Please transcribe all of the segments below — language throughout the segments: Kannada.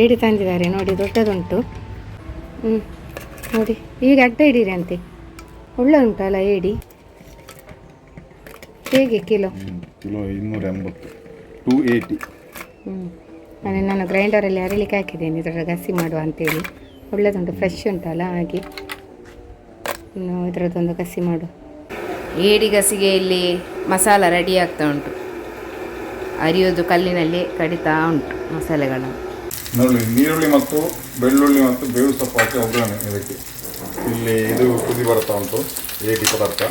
ಏಡಿ ತಂದಿದ್ದಾರೆ ನೋಡಿ, ದೊಡ್ಡದುಂಟು. ನೋಡಿ ಈಗ ಅಡ್ಡ ಇಡೀರಿ ಅಂತೆ. ಒಳ್ಳೆ ಉಂಟಲ್ಲ ಏಡಿ. ಹೇಗೆ ಕಿಲೋ? ಕಿಲೋ 280, 280. ಅದೇ ನಾನು ಗ್ರೈಂಡರಲ್ಲಿ ಅರಳಿಕ್ಕೆ ಹಾಕಿದ್ದೇನೆ, ಇದರ ಗಸಿ ಮಾಡುವ ಅಂತೇಳಿ. ಒಳ್ಳೆದುಂಟು, ಫ್ರೆಶ್ ಉಂಟಲ್ಲ, ಹಾಗೆ ಇನ್ನು ಇದರದ್ದೊಂದು ಗಸಿ ಮಾಡು. ಏಡಿ ಗಸಿಗೆ ಇಲ್ಲಿ ಮಸಾಲ ರೆಡಿ ಆಗ್ತಾ ಉಂಟು. ಅರಿಯೋದು ಕಲ್ಲಿನಲ್ಲಿ ಕಡಿತಾ ಉಂಟು ಮಸಾಲೆಗಳನ್ನು. ನೋಡಿ, ನೀರುಳ್ಳಿ ಮತ್ತು ಬೆಳ್ಳುಳ್ಳಿ ಮತ್ತು ಬೇವು ಸೊಪ್ಪು ಹಾಕಿ ಒಗ್ಗರಣೆ ಇದಕ್ಕೆ. ಇಲ್ಲಿ ಇದು ಕುದಿ ಬರ್ತಾ ಉಂಟು ಏಡಿ ಪದಾರ್ಥ,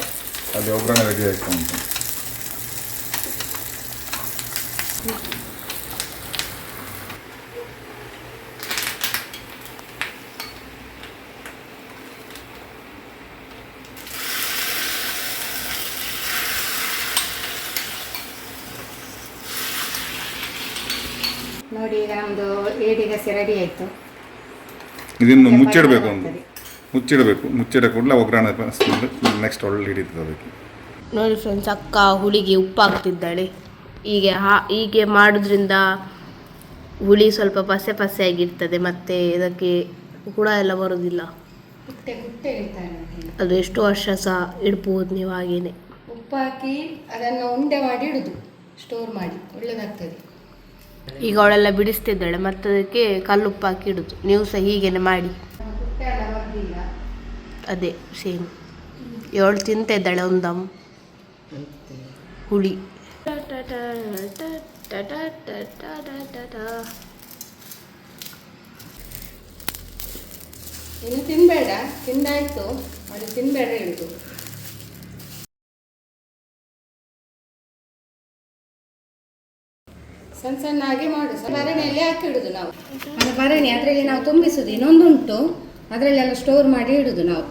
ಅಲ್ಲಿ ಒಗ್ಗರಣೆ ರೆಡಿ ಆಗ್ತಾ ಉಂಟು. ನೋಡಿ ಈಗ ನಮ್ಮದು ಏಡಿ ಗಸಿ ರೆಡಿ ಆಯಿತು. ಇದನ್ನು ಮುಚ್ಚಿಡಬೇಕು, ಮುಚ್ಚಿಡ ಕೂಡಲೇ ಒಗ್ಗರಣೆ ನೆಕ್ಸ್ಟ್ ಒಳ್ಳೆ ಹಿಡಿತದೆ ಅದಕ್ಕೆ. ನೋಡಿ ಫ್ರೆಂಡ್ಸ್, ಅಕ್ಕ ಹುಳಿಗೆ ಉಪ್ಪು ಹಾಕ್ತಿದ್ದಾಳೆ. ಹೀಗೆ ಮಾಡೋದ್ರಿಂದ ಹುಳಿ ಸ್ವಲ್ಪ ಪಸೆ ಆಗಿರ್ತದೆ, ಮತ್ತು ಇದಕ್ಕೆ ಹುಳ ಎಲ್ಲ ಬರೋದಿಲ್ಲ. ಅದು ಎಷ್ಟು ವರ್ಷ ಸಹ ಇಡ್ಬೋದು ನೀವು ಹಾಗೇನೆ. ಉಪ್ಪು ಹಾಕಿ ಅದನ್ನು ಉಂಡೆ ಮಾಡಿ ಇಡುದು, ಸ್ಟೋರ್ ಮಾಡಿ, ಒಳ್ಳೆದಾಗ್ತದೆ. ಈಗ ಅವಳೆಲ್ಲ ಬಿಡಿಸ್ತಿದ್ದಾಳೆ, ಮತ್ತು ಅದಕ್ಕೆ ಕಲ್ಲುಪ್ಪು ಹಾಕಿ ಇಡುದು. ನೀವು ಸಹ ಹೀಗೇನೆ ಮಾಡಿ. ಅದೇ ಸೇಮ್ ಇವಳು ತಿಂತ ಇದ್ದಾಳೆ ಒಂದಮ್ ಹುಳಿ. ಇನ್ನು ತಿನ್ಬೇಡ, ತಿಂದಾಯ್ತು, ಅದು ತಿನ್ಬೇಡ ಹೇಳುದು. ಸಣ್ಣ ಸಣ್ಣಾಗಿ ಮಾಡು. ಭರಣಿಯಲ್ಲಿ ಹಾಕಿಡುದು ನಾವು. ಅದು ಭರಣಿ ಅದರಲ್ಲಿ ನಾವು ತುಂಬಿಸುದು. ಇನ್ನೊಂದು ಉಂಟು, ಅದರಲ್ಲೆಲ್ಲ ಸ್ಟೋರ್ ಮಾಡಿ ಇಡುದು ನಾವು.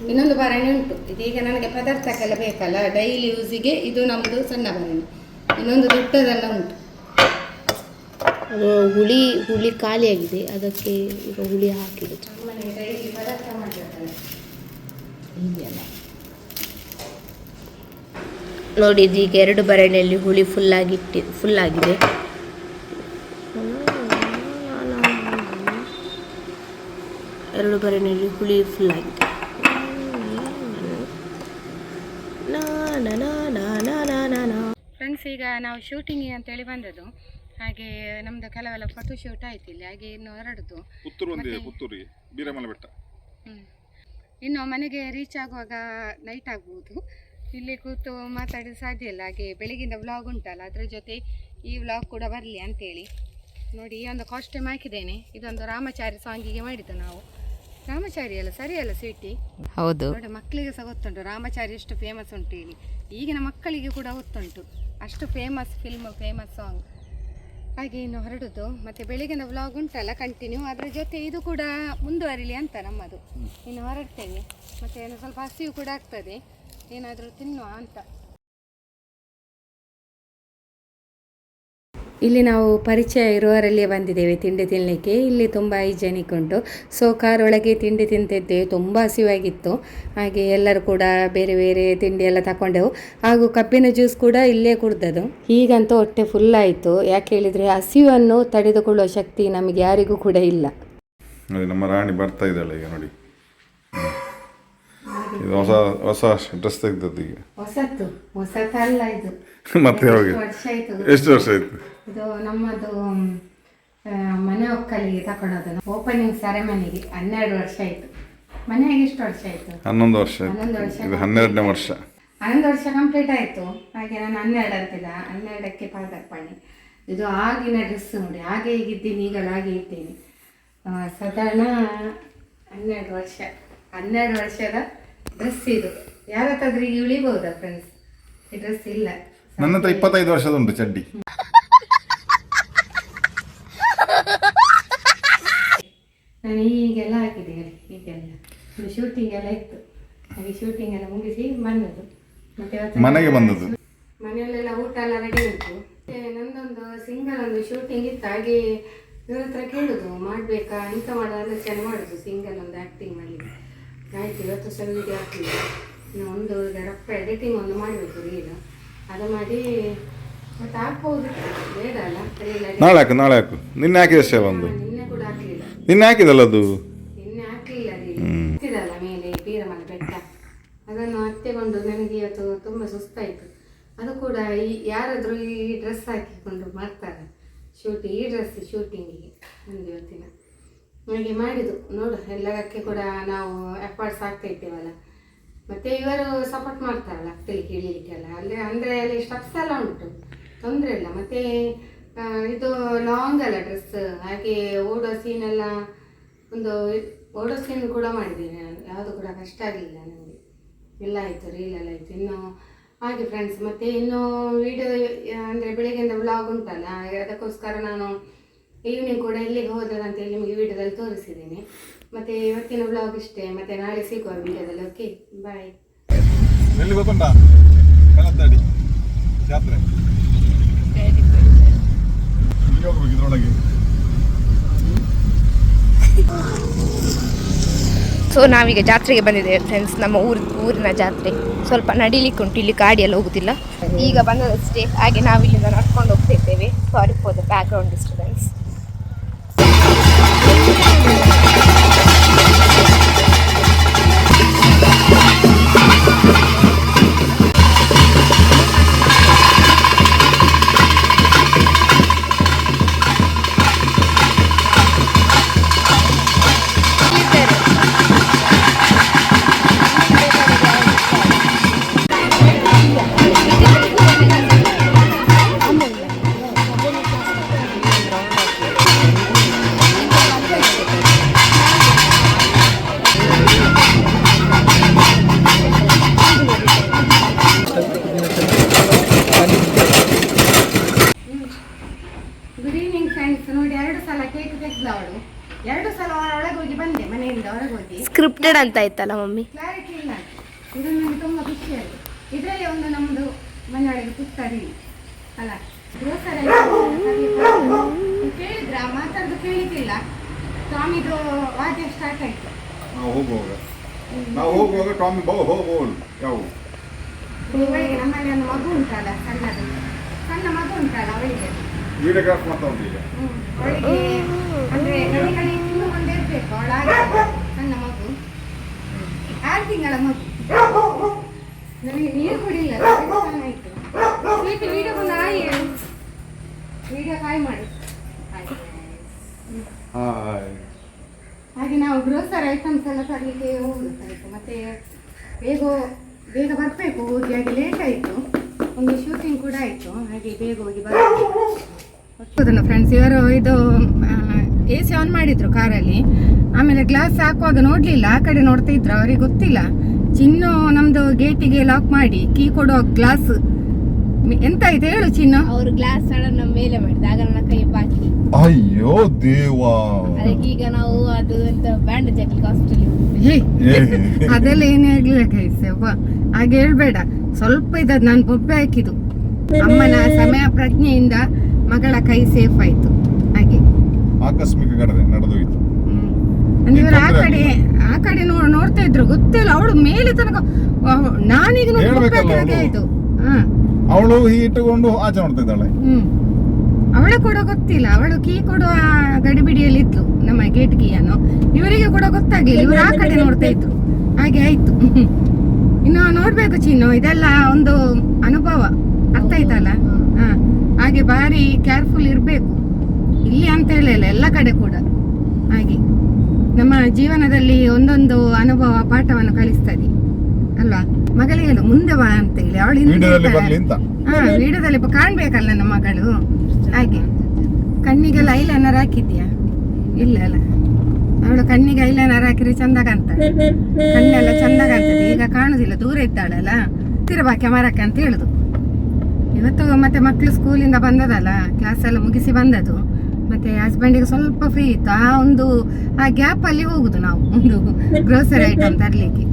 ಇನ್ನೊಂದು ಭರಣಿ ಉಂಟು, ಇದೀಗ ನನಗೆ ಪದಾರ್ಥಕ್ಕೆಲ್ಲ ಬೇಕಲ್ಲ, ಡೈಲಿ ಯೂಸಿಗೆ ಇದು ನಮ್ಮದು ಸಣ್ಣ ಭರಣಿ. ಇನ್ನೊಂದು ದೊಡ್ಡದೆಲ್ಲ ಉಂಟು. ಅದು ಹುಳಿ ಖಾಲಿಯಾಗಿದೆ, ಅದಕ್ಕೆ ಈಗ ಹುಳಿ ಹಾಕಿಡುದು. ಮನೆಗೆ ಡೈಲಿ ಪದಾರ್ಥ ಮಾಡಿರ್ತಾರೆ ಇದೆಯಲ್ಲ. ನೋಡಿ, ಇದೀಗ 2 ಭರಣಿಯಲ್ಲಿ ಹುಳಿ ಫುಲ್ಲಾಗಿದೆ. ಎರಡು ಭರಣಿಯಲ್ಲಿ ಹುಳಿ ಫುಲ್ಲಾಗಿದೆ. ಫ್ರೆಂಡ್ಸ್, ಈಗ ನಾವು ಶೂಟಿಂಗಿಗೆ ಅಂತೇಳಿ ಬಂದದ್ದು. ಹಾಗೆ ನಮ್ದು ಕೆಲವೆಲ್ಲ ಫೋಟೋ ಶೂಟ್ ಆಯ್ತು ಇಲ್ಲಿ. ಹಾಗೆ ಇನ್ನು ಹೊರಡುದು ಪುತ್ತೂರಿಗೆ ಬೀರಮಲೆ ಬೆಟ್ಟ. ಇನ್ನು ಮನೆಗೆ ರೀಚ್ ಆಗುವಾಗ ನೈಟ್ ಆಗ್ಬೋದು. ಇಲ್ಲಿ ಕೂತು ಮಾತಾಡೋದು ಸಾಧ್ಯ ಇಲ್ಲ. ಹಾಗೆ ಬೆಳಗಿಂದ ವ್ಲಾಗ್ ಉಂಟಲ್ಲ, ಅದ್ರ ಜೊತೆ ಈ ವ್ಲಾಗ್ ಕೂಡ ಬರಲಿ ಅಂತೇಳಿ ನೋಡಿ ಈ ಒಂದು ಕಾಸ್ಟ್ಯೂಮ್ ಹಾಕಿದ್ದೇನೆ. ಇದೊಂದು ರಾಮಚಾರಿ ಸಾಂಗಿಗೆ ಮಾಡಿದ್ದು ನಾವು. ರಾಮಚಾರಿ ಅಲ್ಲ, ಸರಿಯಲ್ಲ ಸ್ವೀಟಿ? ಹೌದು. ನೋಡಿ, ಮಕ್ಕಳಿಗೆ ಸಹ ಗೊತ್ತುಂಟು ರಾಮಚಾರಿ ಎಷ್ಟು ಫೇಮಸ್ ಉಂಟು ಹೇಳಿ. ಈಗಿನ ಮಕ್ಕಳಿಗೆ ಕೂಡ ಗೊತ್ತುಂಟು, ಅಷ್ಟು ಫೇಮಸ್ ಫಿಲ್ಮ್, ಫೇಮಸ್ ಸಾಂಗ್. ಹಾಗೆ ಇನ್ನು ಹೊರಡುದು. ಮತ್ತು ಬೆಳಿಗ್ಗಿನ ವ್ಲಾಗ್ ಉಂಟಲ್ಲ ಕಂಟಿನ್ಯೂ, ಅದರ ಜೊತೆ ಇದು ಕೂಡ ಮುಂದುವರಿಲಿ ಅಂತ ನಮ್ಮದು. ಇನ್ನು ಹೊರಡ್ತೇವೆ, ಮತ್ತು ಏನು ಸ್ವಲ್ಪ ಹಸಿವು ಕೂಡ ಆಗ್ತದೆ, ಏನಾದರೂ ತಿನ್ನುವ ಅಂತ. ಇಲ್ಲಿ ನಾವು ಪರಿಚಯ ಇರುವವರಲ್ಲಿಯೇ ಬಂದಿದ್ದೇವೆ ತಿಂಡಿ ತಿನ್ನಲಿಕ್ಕೆ. ಇಲ್ಲಿ ತುಂಬ ಹೈಜೆನಿಕ್ ಉಂಟು. ಸೊ ಕಾರೊಳಗೆ ತಿಂಡಿ ತಿಂತಿದ್ದೇವೆ, ತುಂಬ ಹಸಿವಾಗಿತ್ತು. ಹಾಗೆ ಎಲ್ಲರೂ ಕೂಡ ಬೇರೆ ಬೇರೆ ತಿಂಡಿ ಎಲ್ಲ ತಗೊಂಡೆವು. ಹಾಗೂ ಕಬ್ಬಿನ ಜ್ಯೂಸ್ ಕೂಡ ಇಲ್ಲೇ ಕುಡ್ದದ್ದು. ಹೀಗಂತೂ ಹೊಟ್ಟೆ ಫುಲ್ ಆಯಿತು. ಯಾಕೆ ಹೇಳಿದರೆ ಹಸಿವನ್ನು ತಡೆದುಕೊಳ್ಳುವ ಶಕ್ತಿ ನಮಗೆ ಯಾರಿಗೂ ಕೂಡ ಇಲ್ಲ. ನಮ್ಮ ರಾಣಿ ಬರ್ತಾ ಇದ್ದಾಳೆ ಈಗ ನೋಡಿ. ಇದು ಹೊಸ ಡ್ರೆಸ್ ತೆಗ್ದದ್ದು ಈಗ. ಹೊಸತಲ್ಲ ಇದು. ಮತ್ತೆ ಎಷ್ಟು ವರ್ಷ ಆಯ್ತು? ಇದು ನಮ್ಮದು ಮನೆ ಒಕ್ಕಲಿಗೆ ತಗೊಳೋದು. ಓಪನಿಂಗ್ ಸೆರೆಮನಿಗೆ 12 ವರ್ಷ ಆಯ್ತು. ಮನೆಯಾಗ ಎಷ್ಟು ವರ್ಷ ಆಯ್ತು? 11 ವರ್ಷ ಆಯ್ತು. ಇದು 12ನೇ ವರ್ಷ. 11 ವರ್ಷ ಕಂಪ್ಲೀಟ್ ಆಯಿತು. ಹಾಗೆ ನಾನು 12 ಅಂತಿಲ್ಲ, 12ಕ್ಕೆ ಪಾದಾರ್ಪಣೆ. ಇದು ಆಗಿನ ಡ್ರೆಸ್ ನೋಡಿ. ಹಾಗೆ ಹೀಗಿದ್ದೀನಿ, ಈಗಲ್ಲ ಹಾಗೆ ಇದ್ದೀನಿ. ಸಾಧಾರಣ 12 ವರ್ಷ, 12 ವರ್ಷದ ಡ್ರೆಸ್ ಇದು. ಯಾರ ಹತ್ತಾದ್ರೂ ಈಗ ಉಳಿಬಹುದಾ ಫ್ರೆಂಡ್ಸ್? ಈ ಡ್ರೆಸ್ ಇಲ್ಲ. ನನ್ನ ಹತ್ರ 25 ವರ್ಷದ ಉಂಟು ಚಡ್ಡಿ. ನಾನು ಹೀಗೆಲ್ಲ ಹಾಕಿದೆ, ಹೀಗೆಲ್ಲ ಶೂಟಿಂಗ್ ಎಲ್ಲ ಇತ್ತು. ಹಾಗೆ ಶೂಟಿಂಗ್ ಎಲ್ಲ ಮುಗಿಸಿ ಬಂದದ್ದು. ಮತ್ತೆ ಮನೆಗೆ ಬಂದದ್ದು. ಮನೆಯಲ್ಲೆಲ್ಲ ಊಟ ಎಲ್ಲ ರೆಡಿ ಉಂಟು. ನಂದೊಂದು ಸಿಂಗಲ್ ಒಂದು ಶೂಟಿಂಗ್ ಇತ್ತು. ಹಾಗೆ ಇವ್ರ ಹತ್ರ ಕೇಳುದು, ಮಾಡಬೇಕಾ ಎಂತ ಮಾಡೋ ಆಲೋಚನೆ ಮಾಡುದು. ಸಿಂಗಲ್ ಒಂದು ಆ್ಯಕ್ಟಿಂಗ್ ಮಾಡಲಿಕ್ಕೆ ಆಯ್ತು. ಇವತ್ತು ಸಹ ವೀಡಿಯೋ ಹಾಕಲಿಲ್ಲ. ಇನ್ನು ಒಂದು ರಫ್ ಎಡಿಟಿಂಗ್ ಒಂದು ಮಾಡಬೇಕು ರೀಲ್. ಅದು ಮಾಡಿ ಮತ್ತೆ ಹಾಕ್ಬೋದು, ಬೇಡ ಅಲ್ಲ. ನಾಳೆ ಹಾಕು ನಿನ್ನೆ ಹಾಕಿದಷ್ಟೇ ಒಂದು. ನಿನ್ನೆ ಕೂಡ ಹಾಕಿ ನಿನ್ನೆ ಹಾಕಿದಲ್ಲ ಅದು ನಿನ್ನೆ ಹಾಕಲಿಲ್ಲ ಇಟ್ಟಿದಲ್ಲ ಮೇಲೆ ಪೀರಮಲ ಬೆಟ್ಟ, ಅದನ್ನು ಹತ್ತೆಕೊಂಡು ನನಗೆ ಇವತ್ತು ತುಂಬ ಸುಸ್ತಾಯಿತು. ಅದು ಕೂಡ ಯಾರಾದರೂ ಈ ಡ್ರೆಸ್ ಹಾಕಿಕೊಂಡು ಮಾಡ್ತಾರೆ ಶೂಟಿಂಗ್, ಈ ಡ್ರೆಸ್ ಶೂಟಿಂಗಿಗೆ ಒಂದು ಇವತ್ತಿನ ಹಾಗೆ ಮಾಡಿದ್ದು ನೋಡು. ಎಲ್ಲದಕ್ಕೆ ಕೂಡ ನಾವು ಎಫರ್ಟ್ಸ್ ಆಗ್ತಾ ಇದ್ದೇವಲ್ಲ, ಮತ್ತು ಇವರು ಸಪೋರ್ಟ್ ಮಾಡ್ತಾರಲ್ಲ ಹತ್ತಲಿಕ್ಕೆ ಇಳಿಲಿಕ್ಕೆಲ್ಲ. ಅಂದರೆ ಅಲ್ಲಿ ಸ್ಟೆಪ್ಸ್ ಎಲ್ಲ ಉಂಟು, ತೊಂದರೆ ಇಲ್ಲ. ಮತ್ತು ಇದು ಲಾಂಗ್ ಅಲ್ಲ ಡ್ರೆಸ್, ಹಾಗೆ ಓಡೋ ಸೀನೆಲ್ಲ ಒಂದು ಓಡೋ ಸೀನ್ ಕೂಡ ಮಾಡಿದ್ದೇನೆ ನಾನು, ಯಾವುದು ಕೂಡ ಕಷ್ಟ ಆಗಲಿಲ್ಲ ನನಗೆ, ಎಲ್ಲ ಆಯಿತು, ರೀಲೆಲ್ಲ ಆಯಿತು. ಇನ್ನು ಹಾಗೆ ಫ್ರೆಂಡ್ಸ್, ಮತ್ತು ಇನ್ನು ವಿಡಿಯೋ ಅಂದರೆ ಬೆಳಗ್ಗೆಯಿಂದ ವ್ಲಾಗ್ ಉಂಟಲ್ಲ, ಅದಕ್ಕೋಸ್ಕರ ನಾನು ಈವ್ನಿಂಗ್ ಕೂಡ ಎಲ್ಲಿಗೆ ಹೋದದಂತೇಳಿ ನಿಮಗೆ ವಿಡಿಯೋದಲ್ಲಿ ತೋರಿಸಿದ್ದೀನಿ. ಮತ್ತು ಇವತ್ತಿನ ವ್ಲಾಗ್ ಇಷ್ಟೇ, ಮತ್ತು ನಾಳೆ ಸಿಗುವ ವಿಡಿಯೋದಲ್ಲಿ. ಓಕೆ, ಬಾಯ್. ಎಲ್ಲಿ ಗೊತ್ತುಂಟಾ ಕನತ್ತಡಿ ಜಾತ್ರೆ ಹೋಗ್ಬೇಕು ಇದ್ರೊಳಗೆ. ಸೊ ನಾವೀಗ ಜಾತ್ರೆಗೆ ಬಂದಿದ್ದೇವೆ ಫ್ರೆಂಡ್ಸ್, ನಮ್ಮ ಊರಿನ ಜಾತ್ರೆ. ಸ್ವಲ್ಪ ನಡಿಲಿಕ್ಕೆ ಉಂಟು, ಇಲ್ಲಿ ಗಾಡಿಯೆಲ್ಲ ಹೋಗುದಿಲ್ಲ. ಈಗ ಬಂದದಷ್ಟೇ, ಹಾಗೆ ನಾವಿಲ್ಲಿಂದ ನಡ್ಕೊಂಡು ಹೋಗ್ತಿದ್ದೇವೆ. Sorry for the background disturbance. Good evening friends. ನೋಡಿ, 2 ಸಲ ಕೇಕ್ ತೆಗೆದ ಅವಳು, 2 ಸಲ ಒಳಗೆ ಹೋಗಿ ಬಂದೆ, ಮನೆಯಿಂದ ಹೊರಗೆ ಹೋಗಿ. ಸ್ಕ್ರಿಪ್ಟೆಡ್ ಅಂತ ಆಯ್ತಲ್ಲ ಮಮ್ಮಿ. ಕ್ಲಾರಿಟಿ ಇಲ್ಲ, ಇದು ನನಗೆ ತುಂಬ ಖುಷಿಯಾಗಿದೆ. ಇದರಲ್ಲಿ ಒಂದು ನಮ್ಮದು ಮನೆಯೊಳಗೆ ಪುಟ್ಟ ರೀಲ್ ಅಲ್ಲ, ಗ್ರೋಸರಿ ಕೇಳಿದ್ರ, ಮಾತಾಡೋದು ಕೇಳಿದ್ದಿಲ್ಲ. ಟಾಮಿದು ವಾದ್ಯ ಸ್ಟಾರ್ಟ್ ಆಯಿತು. ನಾವು ಹೋಗುವಾಗ ಟಾಮಿ ಹೋಗೋಳು ಯಾವ ಇವಳಿಗೆ ನಮ್ಮಲ್ಲಿ ಒಂದು ಮಗು ಉಂಟಲ್ಲ, ಸಣ್ಣ ಮಗು ಉಂಟಲ್ಲ ಅವಳಿಗೆ ವಿಡಿಯೋಗ್ರಾಫ್ ಮಾಡ್ತಾ ಉಂಟು ಈಗ. ಅವಳಿಗೆ ಅಂದರೆ ನನಗೆ ಇನ್ನೂ ಒಂದೇ ಇರಬೇಕು, ಅವಳಾಗ ಸಣ್ಣ ಮಗು, 6 ತಿಂಗಳ ಮಗು. ನನಗೆ ನೀರು ಕುಡಿಲ್ಲ, ಆಯಿತು. ಸ್ವೀಟ್ ವಿಡಿಯೋ ಬಂದು ವಿಡಿಯೋ ಕಾಯ್ ಮಾಡಿ. ಹಾಗೆ ನಾವು ಗ್ರೋಸರಿ ಐಟಮ್ಸ್ ಎಲ್ಲ ತರಲಿಕ್ಕೆ ಹೋಗಬೇಕಾಯಿತು. ಮತ್ತು ಬೇಗ ಬರಬೇಕು ಹೋಗಿ, ಹಾಗೆ ಲೇಟ್ ಆಯಿತು. ಒಂದು ಶೂಟಿಂಗ್ ಕೂಡ ಆಯಿತು, ಹಾಗೆ ಬೇಗ ಹೋಗಿ ಬರೋದನ್ನು ಫ್ರೆಂಡ್ಸ್. ಇವರು ಇದು AC ಆನ್ ಮಾಡಿದ್ರು ಕಾರಲ್ಲಿ, ಆಮೇಲೆ ಗ್ಲಾಸ್ ಹಾಕುವಾಗ ನೋಡಲಿಲ್ಲ, ಆ ಕಡೆ ನೋಡ್ತಾ ಇದ್ರು. ಅವ್ರಿಗೆ ಗೊತ್ತಿಲ್ಲ, ಚಿನ್ನು ನಮ್ಮದು ಗೇಟಿಗೆ ಲಾಕ್ ಮಾಡಿ ಕೀ ಕೊಡೋ ಗ್ಲಾಸ್ ಎಂತ ಆಯ್ತು ಹೇಳು ಚಿನ್ನು. ಅವರು ಗ್ಲಾಸ್ ಸಡನ್ ನಮ್ಮ ಮೇಲೆ ಮಾಡಿದ, ಆಗ ನನ್ನ ಕೈ ಬಾಕಿ. ಅಯ್ಯೋ ದೇವಾ, ಅದಕ್ಕೆ ಈಗ ನಾವು ಅದು ಎಂತ ಬ್ಯಾಂಡೇಜ್ ಹಾಕ್ಲಿಕ್ಕೆ ಹಾಸ್ಪಿಟಲ್. ಅದೆಲ್ಲ ಏನೇ ಆಗ್ಲಿಲ್ಲ ಕೈಸೆ, ಹಾಗೆ ಹೇಳ್ಬೇಡ. ಸ್ವಲ್ಪ ಇದ್ದದ್ದು ನಾನು ಬೊಬ್ಬೆ ಹಾಕಿದ್ದು, ಅಮ್ಮನ ಸಮಯ ಪ್ರಜ್ಞೆಯಿಂದ ಮಗಳ ಕೈ ಸೇಫ್ ಆಯ್ತು. ಹಾಗೆ ಆಕಸ್ಮಿಕ ಘಟನೆ ನಡೆದೋಯ್ತು. ಅಂದ್ರೆ ಇವರು ಆ ಕಡೆ ನೋಡ್ತಾ ಇದ್ರು, ಗೊತ್ತಿಲ್ಲ. ಅವಳು ಮೇಲೆ ತನಕ, ನಾನೀಗ ಆಯ್ತು. ಅವಳು ಇಟ್ಟುಕೊಂಡು ಆಚೆ ನೋಡ್ತಾ ಇದ್ದಾಳೆ. ಅವಳು ಕೂಡ ಗೊತ್ತಿಲ್ಲ, ಅವಳು ಕೀ ಕೊಡುವ ಗಡಿಬಿಡಿಯಲ್ಲಿ ಇದ್ಲು, ನಮ್ಮ ಗೇಟ್ ಕೀಯನ್ನು. ಇವರಿಗೆ ಕೂಡ ಗೊತ್ತಾಗಿಲ್ಲ, ಇವರು ಆ ಕಡೆ ನೋಡ್ತಾ ಇದ್ರು. ಹಾಗೆ ಆಯ್ತು. ಇನ್ನು ನೋಡ್ಬೇಕು ಚಿನ್ನು, ಇದೆಲ್ಲ ಒಂದು ಅನುಭವ, ಅರ್ಥ ಆಯ್ತಲ್ಲ. ಹಾಗೆ ಭಾರಿ ಕೇರ್ಫುಲ್ ಇರಬೇಕು, ಇಲ್ಲಿ ಅಂತ ಹೇಳಿಲ್ಲ, ಎಲ್ಲ ಕಡೆ ಕೂಡ. ಹಾಗೆ ನಮ್ಮ ಜೀವನದಲ್ಲಿ ಒಂದೊಂದು ಅನುಭವ ಪಾಠವನ್ನು ಕಲಿಸ್ತದೆ ಅಲ್ವಾ. ಮಗಳಿಗೆ ಹೇಳು ಮುಂದೆ ಬಾ ಅಂತ ಹೇಳಿ, ಅವಳು ವಿಡಿಯೋದಲ್ಲಿ ಕಾಣ್ಬೇಕಲ್ಲ ನಮ್ಮ ಮಗಳು. ಹಾಗೆ ಕಣ್ಣಿಗೆಲ್ಲ ಐಲೈನರ್ ಹಾಕಿದ್ಯಾ? ಇಲ್ಲ ಅಲ್ಲ, ಅವಳು ಕಣ್ಣಿಗೆ ಐಲೈನರ್ ಹಾಕಿದ್ರೆ ಚಂದ ಕಾಣ್ತಾಳೆ, ಕಣ್ಣೆಲ್ಲ ಚಂದ ಕಾಣ್ತದೆ. ಈಗ ಕಾಣುದಿಲ್ಲ, ದೂರ ಇದ್ದಾಳಲ್ಲ. ತಿರುಬಾ ಕ್ಯಾಮರಕ್ಕೆ ಅಂತ ಹೇಳುದು. ಇವತ್ತು ಮತ್ತೆ ಮಕ್ಕಳು ಸ್ಕೂಲಿಂದ ಬಂದದಲ್ಲ, ಕ್ಲಾಸ್ ಎಲ್ಲ ಮುಗಿಸಿ ಬಂದದ್ದು. ಮತ್ತೆ ಹಸ್ಬೆಂಡಿಗೆ ಸ್ವಲ್ಪ ಫ್ರೀ ಇತ್ತು, ಆ ಗ್ಯಾಪಲ್ಲಿ ಹೋಗುದು ನಾವು ಒಂದು ಗ್ರೋಸರಿ ಐಟಮ್ ತರಲಿಕ್ಕೆ.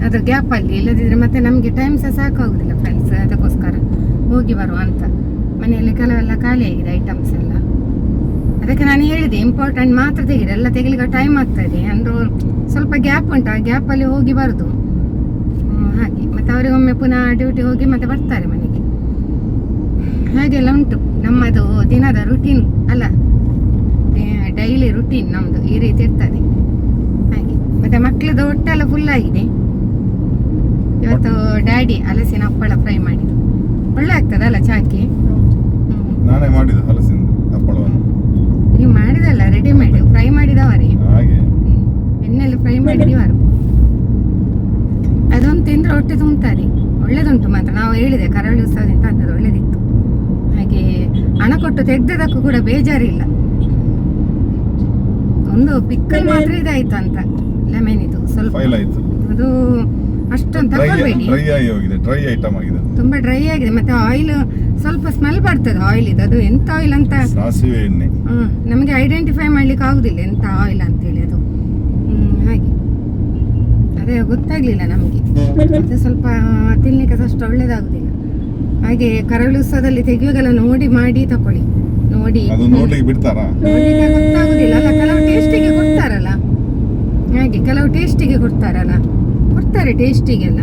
ಅದು ಗ್ಯಾಪಲ್ಲಿ, ಇಲ್ಲದಿದ್ರೆ ಮತ್ತೆ ನಮಗೆ ಟೈಮ್ ಸಹ ಸಾಕಾಗುದಿಲ್ಲ ಫ್ರೆಂಡ್ಸ್. ಅದಕ್ಕೋಸ್ಕರ ಹೋಗಿ ಬರುವ ಅಂತ. ಮನೆಯಲ್ಲಿ ಕೆಲವೆಲ್ಲ ಖಾಲಿ ಆಗಿದೆ ಐಟಮ್ಸ್ ಎಲ್ಲ. ಅದಕ್ಕೆ ನಾನು ಹೇಳಿದೆ, ಇಂಪಾರ್ಟೆಂಟ್ ಮಾತ್ರ ತೆಗೀರಿ, ಎಲ್ಲ ತೆಗಿಲಿಕ್ಕೆ ಟೈಮ್ ಆಗ್ತದೆ ಅಂದ್ರು. ಸ್ವಲ್ಪ ಗ್ಯಾಪ್ ಉಂಟು, ಆ ಗ್ಯಾಪಲ್ಲಿ ಹೋಗಿ ಬರೋದು. ಹಾಗೆ ಮತ್ತೆ ಅವರಿಗೊಮ್ಮೆ ಪುನಃ ಡ್ಯೂಟಿ ಹೋಗಿ ಮತ್ತೆ ಬರ್ತಾರೆ ಮನೆಗೆ. ಹಾಗೆಲ್ಲ ಉಂಟು ನಮ್ಮದು ದಿನದ ರುಟೀನ್ ಅಲ್ಲ. ಡೈಲಿ ರುಟೀನ್ ನಮ್ಮದು ಈ ರೀತಿ ಇರ್ತದೆ ಹಾಗೆ. ಮತ್ತು ಮಕ್ಕಳದ್ದು ಹೊಟ್ಟೆಲ್ಲ ಫುಲ್ ಆಗಿದೆ. ಇವತ್ತು ಡ್ಯಾಡಿ ಹಲಸಿನ ಹಪ್ಪಳ ಫ್ರೈ ಮಾಡಿದ್ದು ಒಳ್ಳೆ ಆಗ್ತದಲ್ಲ ಚಾಕಿ. ನಾನೇ ಮಾಡಿದ್ದು ಹಲಸಿನ ಹಪ್ಪಳವನ್ನು. ನೀವು ಮಾಡಿದಲ್ಲ, ರೆಡಿಮೇಡ್ ಫ್ರೈ ಮಾಡಿದವರೇ, ಹಾಗೆ ಎಣ್ಣೆಯಲ್ಲಿ ಫ್ರೈ ಮಾಡಿದವರು. ಅದೊಂದು ತಿಂದರೆ ಹೊಟ್ಟೆ ತುಂಬುತ್ತದೆ, ಒಳ್ಳೇದುಂಟು ಮಾತ್ರ. ನಾವು ಹೇಳಿದೆ ಕರಾವಳಿ ಉತ್ಸವದಿಂದ ಅಂತದ್ದು ಒಳ್ಳೇದಿತ್ತು. ಹಾಗೆ ಹಣ ಕೊಟ್ಟು ತೆಗ್ದದಕ್ಕೂ ಕೂಡ ಬೇಜಾರಿಲ್ಲ. ಒಂದು ಪಿಕ್ಕಲ್ ಮಾತ್ರ ಇದಾಯ್ತು ಅಂತ, ಲೆಮನ್ ಇದು ಸ್ವಲ್ಪ ಫೈಲ್ ಆಯ್ತು. ಅದು ಅಷ್ಟೊಂದು ತಗೊಳ್ಬೇಡಿ, ಡ್ರೈ ಆಗಿ ಹೋಗಿದೆ, ಡ್ರೈ ಐಟಮ್ ಆಗಿದೆ, ತುಂಬಾ ಡ್ರೈ ಆಗಿದೆ. ಮತ್ತೆ ಆಯಿಲ್ ಸ್ವಲ್ಪ ಸ್ಮೆಲ್ ಬರ್ತದೆ ಆಯಿಲ್ ಇದು. ಅದು ಎಂತ ಆಯಿಲ್ ಅಂತ ಸಾಸಿವೆ ಎಣ್ಣೆ ನಮಗೆ ಐಡೆಂಟಿಫೈ ಮಾಡ್ಲಿಕ್ಕೆ ಆಗುದಿಲ್ಲ ಎಂತ ಆಯಿಲ್ ಅಂತೇಳಿ ಅದು. ಹಾಗೆ ಅದೇ ಗೊತ್ತಾಗ್ಲಿಲ್ಲ ನಮಗೆ. ಮತ್ತೆ ಸ್ವಲ್ಪ ತಿನ್ಲಿಕ್ಕೆ ಅಷ್ಟು ಒಳ್ಳೇದಾಗುದಿಲ್ಲ. ಹಾಗೆ ಕರಾವಳಿ ಉತ್ಸವದಲ್ಲಿ ತೆಗೆಯುವಾಗೆಲ್ಲ ನೋಡಿ ಮಾಡಿ ತಕೊಳ್ಳಿ. ನೋಡಿ ನೋಡ್ಲಿಕ್ಕೆ ಬಿಡ್ತಾರಾ? ನೋಡ್ಲಿಕ್ಕೆ ಗೊತ್ತಾಗುದಿಲ್ಲ ಅಲ್ಲ, ಕೆಲವು ಟೇಸ್ಟಿಗೆ ಕೊಡ್ತಾರಲ್ಲ. ಹಾಗೆ ಕೆಲವು ಟೇಸ್ಟಿಗೆ ಕೊಡ್ತಾರೆ ಟೇಸ್ಟಿಗೆಲ್ಲ.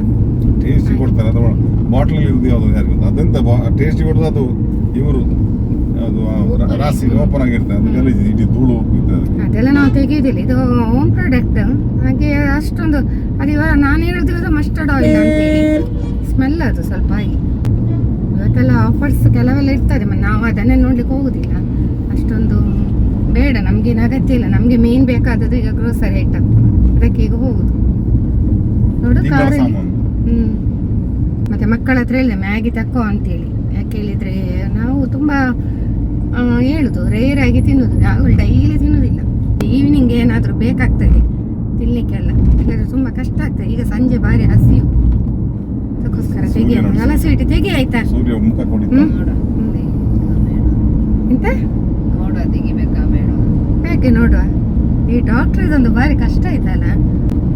ಟೇಸ್ಟ್ ಕೊಡ್ತಾರೆ ಅಥವಾ ಬಾಟ್ಲ್ ಇರುದು ಯಾವುದು ಯಾರಿಗೂ ಅದೆಂತ ಟೇಸ್ಟ್ ಕೊಡೋದು ಅದು ಇವರು ಅದು ರಾಸಿ ಓಪನ್ ಆಗಿರ್ತದೆ, ಅದೆಲ್ಲ ಇಡೀ ಧೂಳು ಇರ್ತದೆ. ಅದೆಲ್ಲ ನಾವು ತೆಗೆಯುವುದಿಲ್ಲ, ಇದು ಹೋಮ್ ಪ್ರಾಡಕ್ಟ್. ಹಾಗೆ ಅಷ್ಟೊಂದು ಅದು ಇವಾಗ ನಾನು ಹೇಳಿದ ಮಸ್ಟರ್ಡ್ ಆಯಿಲ್ ಅಂತೇಳಿ ಸ್ಮೆಲ್ ಅದು ಸ್ವಲ್ಪ ಹಾಗೆ. ಇವತ್ತೆಲ್ಲ ಆಫರ್ಸ್ ಕೆಲವೆಲ್ಲ ಇರ್ತದೆ, ನಾವು ಅದನ್ನೇ ನೋಡ್ಲಿಕ್ಕೆ ಹೋಗುದಿಲ್ಲ. ಅಷ್ಟೊಂದು ಬೇಡ, ನಮಗೇನು ಅಗತ್ಯ ಇಲ್ಲ. ನಮಗೆ ಮೇನ್ ಬೇಕಾದದ್ದು ಈಗ ಗ್ರೋಸರಿ ಐಟಮ್, ಅದಕ್ಕೆ ಈಗ ಹೋಗುದು ನೋಡು ಕಾರಲ್ಲಿ. ಮತ್ತೆ ಮಕ್ಕಳ ಹತ್ರ ಹೇಳಿದೆ ಮ್ಯಾಗಿ ತಕ್ಕೋ ಅಂತೇಳಿ. ಯಾಕೆ ಹೇಳಿದ್ರೆ ನಾವು ತುಂಬಾ ಹೇಳುದು ರೇರ್ ಆಗಿ ತಿನ್ನುದು, ನಾವು ಡೈಲಿ ತಿನ್ನುದಿಲ್ಲ. ಈವ್ನಿಂಗ್ ಏನಾದರೂ ಬೇಕಾಗ್ತದೆ ತಿನ್ಲಿಕ್ಕೆಲ್ಲ, ಇಲ್ಲದ್ರೆ ತುಂಬಾ ಕಷ್ಟ ಆಗ್ತದೆ. ಈಗ ಸಂಜೆ ಬಾರಿ ಹಸಿವು, ಅದಕ್ಕೋಸ್ಕರ ತೆಗಿ ಹಲಸು ಇಟ್ಟು ತೆಗಿ ಆಯ್ತಾ. ಸೂರ್ಯ ಮುಖ ಎಂತ ನೋಡುವ ತೆಗಿಬೇಕಾ ಬೇಡ ಯಾಕೆ ನೋಡುವ. ಈ ಡಾಕ್ಟರ್ ಇದೊಂದು ಬಾರಿ ಕಷ್ಟ ಆಯ್ತಲ್ಲ,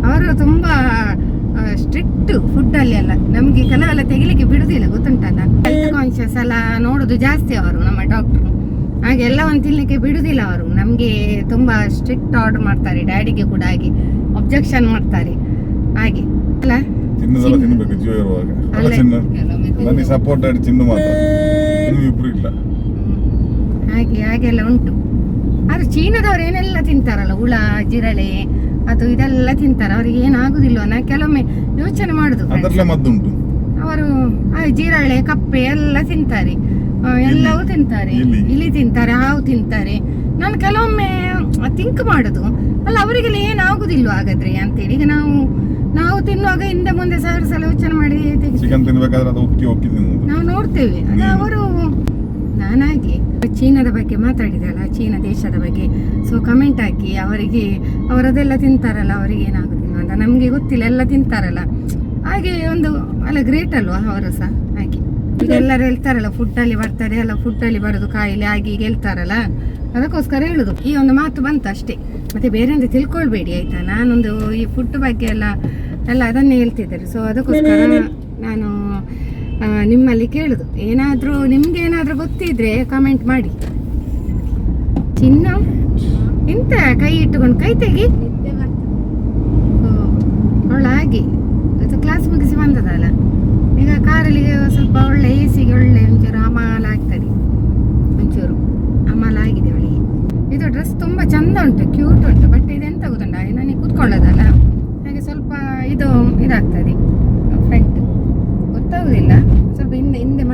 ಅವರು ತುಂಬಾ ಸ್ಟ್ರಿಕ್ಟ್ ಫುಡ್ ಅಲ್ಲಿ ಎಲ್ಲ. ನಮ್ಗೆ ಕೆಲವೆಲ್ಲ ತೆಗಿಲಿಕ್ಕೆ ಬಿಡುದಿಲ್ಲ ಗೊತ್ತುಂಟಲ್ಲ. ಹೆಲ್ತ್ ಕಾನ್ಶಿಯಸ್ ಎಲ್ಲ ನೋಡುದು ಜಾಸ್ತಿ ಅವರು ನಮ್ಮ ಡಾಕ್ಟ್ರು. ಹಾಗೆ ಎಲ್ಲವನ್ನು ತಿನ್ಲಿಕ್ಕೆ ಬಿಡುದಿಲ್ಲ ಅವರು. ನಮ್ಗೆ ತುಂಬಾ ಸ್ಟ್ರಿಕ್ಟ್ ಆರ್ಡರ್ ಮಾಡ್ತಾರೆ, ಡ್ಯಾಡಿಗೆ ಕೂಡ ಹಾಗೆ ಅಬ್ಜೆಕ್ಷನ್ ಮಾಡ್ತಾರೆ ಹಾಗೆ ಅಲ್ಲ. ತಿನ್ನೋದೆಲ್ಲ ತಿನ್ನಬೇಕು ಜೀವ ಇರುವಾಗ. ನನಗೆ ಸಪೋರ್ಟ್ ಆಡಿ ತಿನ್ನು ಮಾತ್ರ, ನೀವು ಇಬ್ರು ಇಲ್ಲ. ಹಾಗೆಲ್ಲ ಉಂಟು. ಆದ್ರೆ ಚೀನಾದವ್ರು ಏನೆಲ್ಲ ತಿಂತಾರಲ್ಲ, ಹುಳ ಜಿರಳೆ ಅದು ಇದೆಲ್ಲ ತಿಂತಾರೆ. ಅವ್ರಿಗೆ ಏನಾಗುದಿಲ್ವ ನಾ ಕೆಲವೊಮ್ಮೆ ಯೋಚನೆ ಮಾಡುದು. ಮದ್ದುಂಟು ಅವರು ಜಿರಳೆ ಕಪ್ಪೆ ಎಲ್ಲ ತಿಂತಾರೆ, ಎಲ್ಲವೂ ತಿಂತಾರೆ. ಇಲಿ ತಿಂತಾರೆ, ಹಾವು ತಿಂತಾರೆ. ನಾನು ಕೆಲವೊಮ್ಮೆ ಥಿಂಕ್ ಮಾಡುದು, ಅಲ್ಲ ಅವರಿಗೆಲ್ಲ ಏನಾಗುದಿಲ್ವ ಹಾಗಾದ್ರೆ ಅಂತೇಳಿ. ಈಗ ನಾವು ತಿನ್ನುವಾಗ ಹಿಂದೆ ಮುಂದೆ ಸಾವಿರ ಸಲ ಯೋಚನೆ ಮಾಡಿ ಚಿಕನ್ ತಿನ್ಬೇಕಾದ್ರೆ ಅದು ಉಕ್ಕಿ ನಾವು ನೋಡ್ತೇವೆ. ಅದು ಅವರು ನಾನಾಗಿ ಚೀನಾದ ಬಗ್ಗೆ ಮಾತಾಡಿದಲ್ಲ, ಚೀನಾ ದೇಶದ ಬಗ್ಗೆ. ಸೊ ಕಮೆಂಟ್ ಹಾಕಿ ಅವರಿಗೆ, ಅವರದೆಲ್ಲ ತಿಂತಾರಲ್ಲ, ಅವರಿಗೆ ಏನಾಗುದಿಲ್ಲ ಅಂತ. ನಮಗೆ ಗೊತ್ತಿಲ್ಲ, ಎಲ್ಲ ತಿಂತಾರಲ್ಲ. ಹಾಗೆ ಒಂದು ಅಲ್ಲ ಗ್ರೇಟ್ ಅಲ್ವಾ ಅವರು ಸಹ. ಹಾಗೆ ಈಗ ಎಲ್ಲರೂ ಹೇಳ್ತಾರಲ್ಲ ಫುಡ್ಡಲ್ಲಿ ಬರ್ತದೆ ಅಲ್ಲ, ಫುಡ್ಡಲ್ಲಿ ಬರೋದು ಕಾಯಿಲೆ ಹಾಗೆ ಈಗ ಹೇಳ್ತಾರಲ್ಲ, ಅದಕ್ಕೋಸ್ಕರ ಹೇಳುದು. ಈ ಒಂದು ಮಾತು ಬಂತು ಅಷ್ಟೇ, ಮತ್ತೆ ಬೇರೆ ಅಂತ ತಿಳ್ಕೊಳ್ಬೇಡಿ ಆಯ್ತಾ. ನಾನೊಂದು ಈ ಫುಡ್ ಬಗ್ಗೆ ಎಲ್ಲ ಅದನ್ನೇ ಹೇಳ್ತಿದ್ದಾರೆ. ಸೊ ಅದಕ್ಕೋಸ್ಕರ ನಾನು ನಿಮ್ಮಲ್ಲಿ ಕೇಳುದು, ಏನಾದರೂ ನಿಮ್ಗೆ ಏನಾದರೂ ಗೊತ್ತಿದ್ರೆ ಕಮೆಂಟ್ ಮಾಡಿ. ಚಿನ್ನ ಎಂತ ಕೈ ಇಟ್ಟುಕೊಂಡು ಕೈ ತೆಗಿ ಅವಳಾಗಿ ಅದು ಕ್ಲಾಸ್ ಮುಗಿಸಿ ಬಂದದಲ್ಲ. ಈಗ ಕಾರಲ್ಲಿ ಸ್ವಲ್ಪ ಒಳ್ಳೆ ಎಸಿಗೆ ಒಳ್ಳೆ ಒಂಚೂರು ಅಮಾಲಾಗ್ತದೆ, ಒಂಚೂರು ಅಮಾಲಾಗಿದೆ ಅವಳಿಗೆ. ಇದು ಡ್ರೆಸ್ ತುಂಬ ಚಂದ ಉಂಟು, ಕ್ಯೂಟ್ ಉಂಟು. ಬಟ್ ಇದೆಂತ ಗೊತ್ತುಂಟ, ನನಗೆ ಕೂತ್ಕೊಳ್ಳೋದಲ್ಲ ಹಾಗೆ ಸ್ವಲ್ಪ ಇದಾಗ್ತದೆ ಫ್ರಂಟ್, ಗೊತ್ತಾಗುದಿಲ್ಲ. ಸ್ವಲ್ಪ ಹಿಂದೆ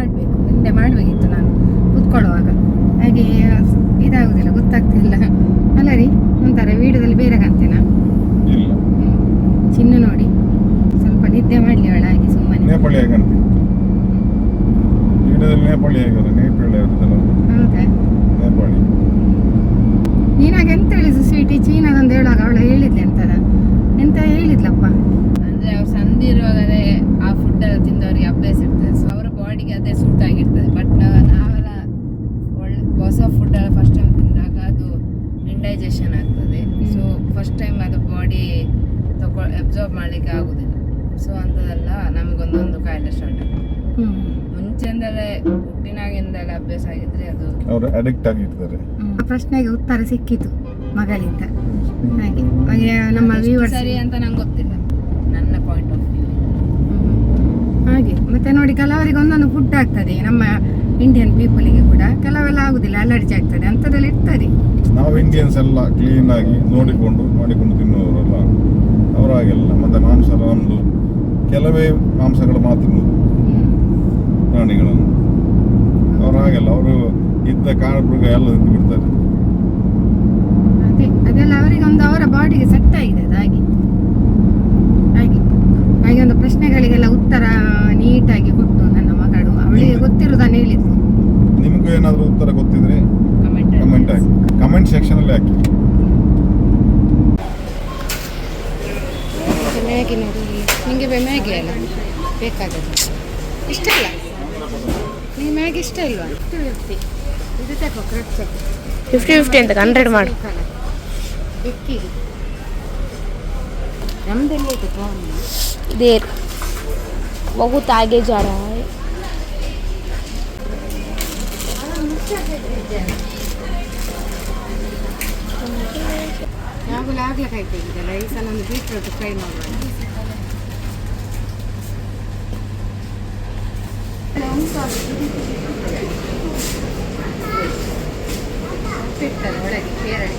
ಮಾಡಬೇಕಿತ್ತು ನಾನು ಕೂತ್ಕೊಳ್ಳುವಾಗ. ಹಾಗೆ ಇದಾಗುದಿಲ್ಲ, ಗೊತ್ತಾಗ್ತಿಲ್ಲ ಅಲ್ಲ ರೀ. ಒಂಥರ ವಿಡಿಯೋದಲ್ಲಿ ಬೇರೆ ಕಾಣ್ತೇನಾ? ಚಿನ್ನ ನೋಡಿ ಸ್ವಲ್ಪ ನಿದ್ದೆ ಮಾಡ್ಲಿ ಅವಳ ಹಾಗೆ ಸುಮ್ಮನೆ. ಹೌದಾ? ನೀನಾಗ ಎಂತ ಹೇಳಿದ್ರು ಸ್ವೀಟಿ? ಚೀನಾದಂದು ಹೇಳುವಾಗ ಅವಳು ಹೇಳಿದ್ಲೆ ಅಂತದ, ಎಂತ ಹೇಳಿದ್ಲಪ್ಪ ಅಂದ್ರೆ ಅವ್ರು ಸಂದಿರುವಾಗಲೇ ಆ ಫುಡ್ ಎಲ್ಲ ತಿಂದವರಿಗೆ ಅಭ್ಯಾಸ ಇರ್ತದೆ. ಸೊ ಅವರ ಬಾಡಿಗೆ ಅದೇ ಸೂಟ್ ಆಗಿರ್ತದೆ. ಬಟ್ ನಾವೆಲ್ಲ ಒಳ್ಳೆ ಹೊಸ ಫುಡ್ ಎಲ್ಲ ಫಸ್ಟ್ ಟೈಮ್ ತಿಂದಾಗ ಅದು ಇಂಡೈಜೆಷನ್ ಆಗ್ತದೆ. ಸೊ ಫಸ್ಟ್ ಟೈಮ್ ಅದು ಬಾಡಿ ಅಬ್ಸಾರ್ಬ್ ಮಾಡ್ಲಿಕ್ಕೆ ಆಗುದಿಲ್ಲ. ಸೊ ಅಂಥದ್ದೆಲ್ಲ ನಮಗೊಂದೊಂದು ಕಾಯಿಲೆ ಸ್ಟಾರ್ಟ್ ಆಗುತ್ತೆ. ಮುಂಚೆಯಿಂದಲೇ ಹುಟ್ಟಿನಾಗಿಂದಲೇ ಅಭ್ಯಾಸ ಆಗಿದ್ರೆ ಅದು ಅವರು ಅಡಿಕ್ಟ್ ಆಗಿರ್ತಾರೆ. ಪ್ರಶ್ನೆಗೆ ಉತ್ತರ ಸಿಕ್ಕಿತು ಮಗಳಿಂದ. ಹಾಗೆ ನಮ್ಮ ವ್ಯೂವರ್ಸ್ ಸರಿ ಅಂತ ನಂಗೆ ಗೊತ್ತಿಲ್ಲ, ನನ್ನ ಪಾಯಿಂಟ್ ಆಫ್ ವ್ಯೂ. ಹಾಗೆ ಮತ್ತೆ ನೋಡಿ ಕೆಲವರಿಗೆ ಒಂದೊಂದು ಫುಡ್ ಆಗ್ತದೆ, ನಮ್ಮ ಇಂಡಿಯನ್ ಪೀಪಲಿಗೆ ಕೂಡ ಕೆಲವೆಲ್ಲ ಆಗುದಿಲ್ಲ, ಅಲರ್ಜಿ ಆಗ್ತದೆ, ಅಂಥದ್ದೆಲ್ಲ ಇರ್ತದೆ. ನಾವು ಇಂಡಿಯನ್ಸ್ ಎಲ್ಲ ಕ್ಲೀನ್ ಆಗಿ ನೋಡಿಕೊಂಡು ಮಾಡಿಕೊಂಡು ತಿನ್ನುವವರಲ್ಲ, ಅವರಾಗೆಲ್ಲ. ಮತ್ತೆ ಮಾಂಸ ನಮ್ಮದು ಕೆಲವೇ ಮಾಂಸಗಳು ಮಾತ್ರ ತಿನ್ನುವುದು ಪ್ರಾಣಿಗಳನ್ನು. ಅವರಾಗೆಲ್ಲ ಅವರು ಇದ್ದ ಕಾಡುಮೃಗ ಎಲ್ಲ ತಿಂದು ಬಿಡ್ತಾರೆ. ಅದೇ ಅದೆಲ್ಲ ಅವರಿಗೆ ಒಂದು ಅವರ ಬಾಡಿಗೆ ಸೆಟ್ ಆಗಿದೆ ಅದು. ಹಾಗೆ ಹಾಗೆ ಹಾಗೆ ಒಂದು ಪ್ರಶ್ನೆಗಳಿಗೆಲ್ಲ ಉತ್ತರ ನೀಟಾಗಿ ಕೊಟ್ಟು ನನ್ನ ಮಗಳು, ಅವಳಿಗೆ ಗೊತ್ತಿರೋದನ್ನು ಹೇಳಿದ್ದು. ನಿಮಗೂ ಏನಾದರೂ ಉತ್ತರ ಗೊತ್ತಿದ್ರೆ ಕಮೆಂಟ್ ಹಾಕಿ, ಕಮೆಂಟ್ ಸೆಕ್ಷನಲ್ಲಿ ಹಾಕಿ. ಮ್ಯಾಗಿ ನೋಡಿ, ನಿಮಗೆ ಮ್ಯಾಗಿ ಅಲ್ಲ ಬೇಕಾಗದು, ಇಷ್ಟ ಇಲ್ಲ ನೀವು ಮ್ಯಾಗಿ ಇಷ್ಟ ಇಲ್ವಾ? 50 ಇದು ತಗೋ, ಕ್ರೆಪ್ಸ್ 50 ಅಂತ 100 ಮಾಡು. ಬೆಕ್ಕಿಗೆ ನಮ್ದೆಲ್ಲ ಇದೆ देर बहुत आगे जा रहा है. ಯಾವಾಗಲೂ ಆಗ್ಲಕ್ಕಾಯ್ತಿದ್ದಲ್ಲ, ಈ ಸಲ ಒಂದು ಬೀಟ್ರೋಟ್ ಫ್ರೈ ಮಾಡೋಣ. ಒಳಗೆ ಕೇರಳಿ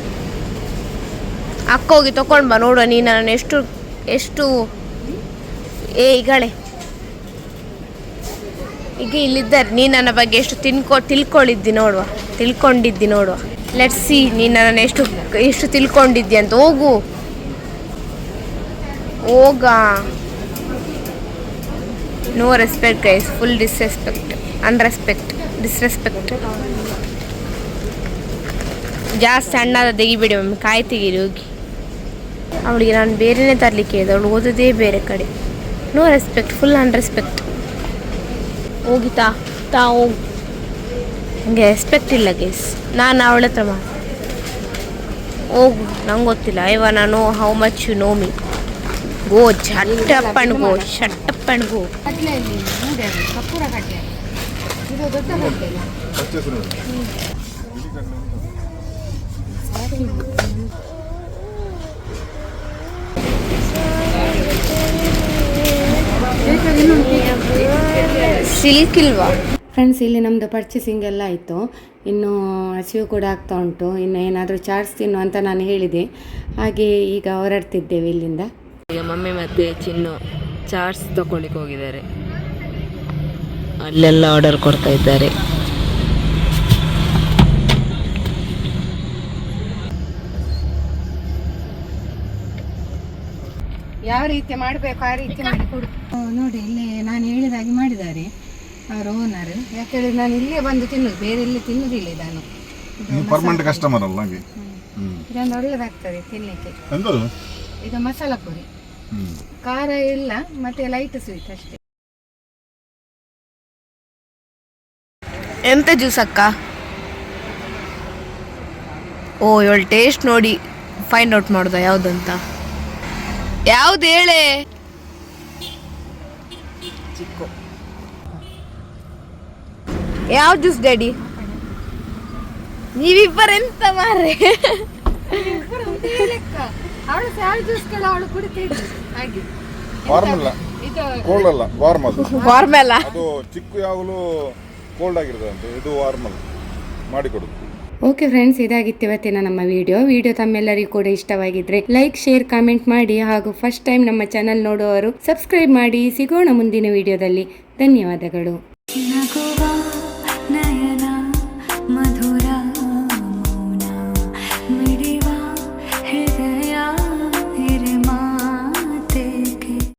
ಅಕ್ಕ ಹೋಗಿ ತಗೊಂಡು ಬಾ, ನೋಡುವ ನೀನು ನಾನು ಎಷ್ಟು ಈಗಳೆ ಈಗ ಇಲ್ಲಿದ್ದಾರೆ, ನೀನು ನನ್ನ ಬಗ್ಗೆ ಎಷ್ಟು ತಿಳ್ಕೊಂಡಿದ್ದಿ ನೋಡುವ. ಲೆಟ್ಸ್ ಸಿ ನೀನು ನನ್ನ ಎಷ್ಟು ತಿಳ್ಕೊಂಡಿದ್ದಿ ಅಂತ. ಹೋಗ no respect guys, full disrespect. ಜಾಸ್ತಿ ಸಣ್ಣದ ತೆಗಿಬೇಡಿ ಮಮ್ಮಿ, ಕಾಯಿ ತೆಗೀರಿ ಹೋಗಿ. ಅವಳಿಗೆ ನಾನು ಬೇರೆನೇ ತರಲಿಕ್ಕೆ ಹೇಳಿದೆ, ಅವಳು ಓದೋದೇ ಬೇರೆ ಕಡೆ. No respect, full unrespect. ಹೋಗಿ ಹೋಗು, ನನಗೆ ರೆಸ್ಪೆಕ್ಟ್ ಇಲ್ಲ ಗೈಸ್. ನಾನು ಅವಳ ಹತ್ರ ಹೋಗು, ನಂಗೆ ಗೊತ್ತಿಲ್ಲ. I want know how much you know me. Go shut up and go. ಕಡ್ಲೆಯಲ್ಲಿ ನೋಡಿ, ಅದು ಕಪ್ಪೂರ ಕಡ್ಲೆ, ಇದು ದೊಡ್ಡ ಕಡ್ಲೆ ಅಲ್ಲ? ಸಿಲ್ಕ್ ಇಲ್ವಾ ಫ್ರೆಂಡ್ಸ್? ಇಲ್ಲಿ ನಮ್ಮದು ಪರ್ಚೇಸಿಂಗ್ ಎಲ್ಲ ಆಯಿತು, ಇನ್ನು ಹಸಿವು ಕೂಡ ಆಗ್ತಾ ಉಂಟು. ಇನ್ನು ಏನಾದರೂ ಚಾಟ್ಸ್ ತಿನ್ನು ಅಂತ ನಾನು ಹೇಳಿದೆ, ಹಾಗೆ ಈಗ ಹೊರಡ್ತಿದ್ದೇವೆ ಇಲ್ಲಿಂದ. ಈಗ ಮಮ್ಮಿ ಮತ್ತು ಚಿನ್ನು ಚಾಟ್ಸ್ ತಗೊಳ್ಳಿಕ್ಕೆ ಹೋಗಿದ್ದಾರೆ, ಅಲ್ಲೆಲ್ಲ ಆರ್ಡರ್ ಕೊಡ್ತಾ ಇದ್ದಾರೆ. ಯಾವ ರೀತಿ ಮಾಡಬೇಕು ಆ ರೀತಿ ಮಾಡಿ ಕೊಡು. ನೋಡಿ, ಇಲ್ಲಿ ನಾನು ಹೇಳಿದಾಗೆ ಮಾಡಿದ್ದಾರೆ ಅವರ ಓನರ್. ಯಾಕಂದ್ರೆ ನಾನು ಇಲ್ಲೇ ಬಂದು ತಿನ್ನೋದು, ಬೇರೆ ಇಲ್ಲಿ ತಿನ್ನುವುದಿಲ್ಲ. ನಾನು ಪರ್ಮನೆಂಟ್ ಕಸ್ಟಮರ್ ಅಲ್ಲ ಹಾಗೆ. ಇದೊಂದು ಒಳ್ಳೆದಾಗ್ತದೆ ತಿನ್ನಲಿಕ್ಕೆ. ಇದು ಮಸಾಲ ಪುರಿ, ಖಾರ ಇಲ್ಲ ಮತ್ತೆ ಲೈಟ್ ಸ್ವೀಟ್ ಅಷ್ಟೇ. ಎಂತ ಜ್ಯೂಸ್ ಅಕ್ಕ? ಇವಳು ಟೇಸ್ಟ್ ನೋಡಿ ಫೈಂಡ್ ಔಟ್ ಮಾಡೋದ ಯಾವುದಂತ. ಯಾವ್ದು ಹೇಳೆ? ಚಿಕ್ಕು ಯಾವ ಜ್ಯೂಸ್ ಡ್ಯಾಡಿ? ನೀವಿಬ್ಬರೆಂತ ಮಾರ್ರೆ? ಅವಳು ಸ್ಯಾಲ್ ಜ್ಯೂಸ್ ಕೆಲ ಅವಳು ಕುಡಿತಿದ್ಲು ಹಾಗೆ. ಕೋಲ್ಡ್ ಅಲ್ಲ, ವಾರ್ಮ್. ಅದು ವಾರ್ಮ್ ಅಲ್ಲ, ಅದು ಚಿಕ್ಕು ಯಾವಾಗಲೂ ಕೋಲ್ಡ್ ಆಗಿರ್ತದಂತೆ, ಇದು ವಾರ್ಮಲ್ ಮಾಡಿಕೊಡುದು. ಓಕೆ ಫ್ರೆಂಡ್ಸ್, ಇದಾಗಿತ್ತು ಇವತ್ತಿನ ನಮ್ಮ ವಿಡಿಯೋ ತಮ್ಮೆಲ್ಲರಿಗೂ ಕೂಡ ಇಷ್ಟವಾಗಿದ್ರೆ ಲೈಕ್, ಶೇರ್, ಕಾಮೆಂಟ್ ಮಾಡಿ. ಹಾಗೂ ಫಸ್ಟ್ ಟೈಮ್ ನಮ್ಮ ಚಾನಲ್ ನೋಡುವವರು ಸಬ್ಸ್ಕ್ರೈಬ್ ಮಾಡಿ. ಸಿಗೋಣ ಮುಂದಿನ ವಿಡಿಯೋದಲ್ಲಿ. ಧನ್ಯವಾದಗಳು.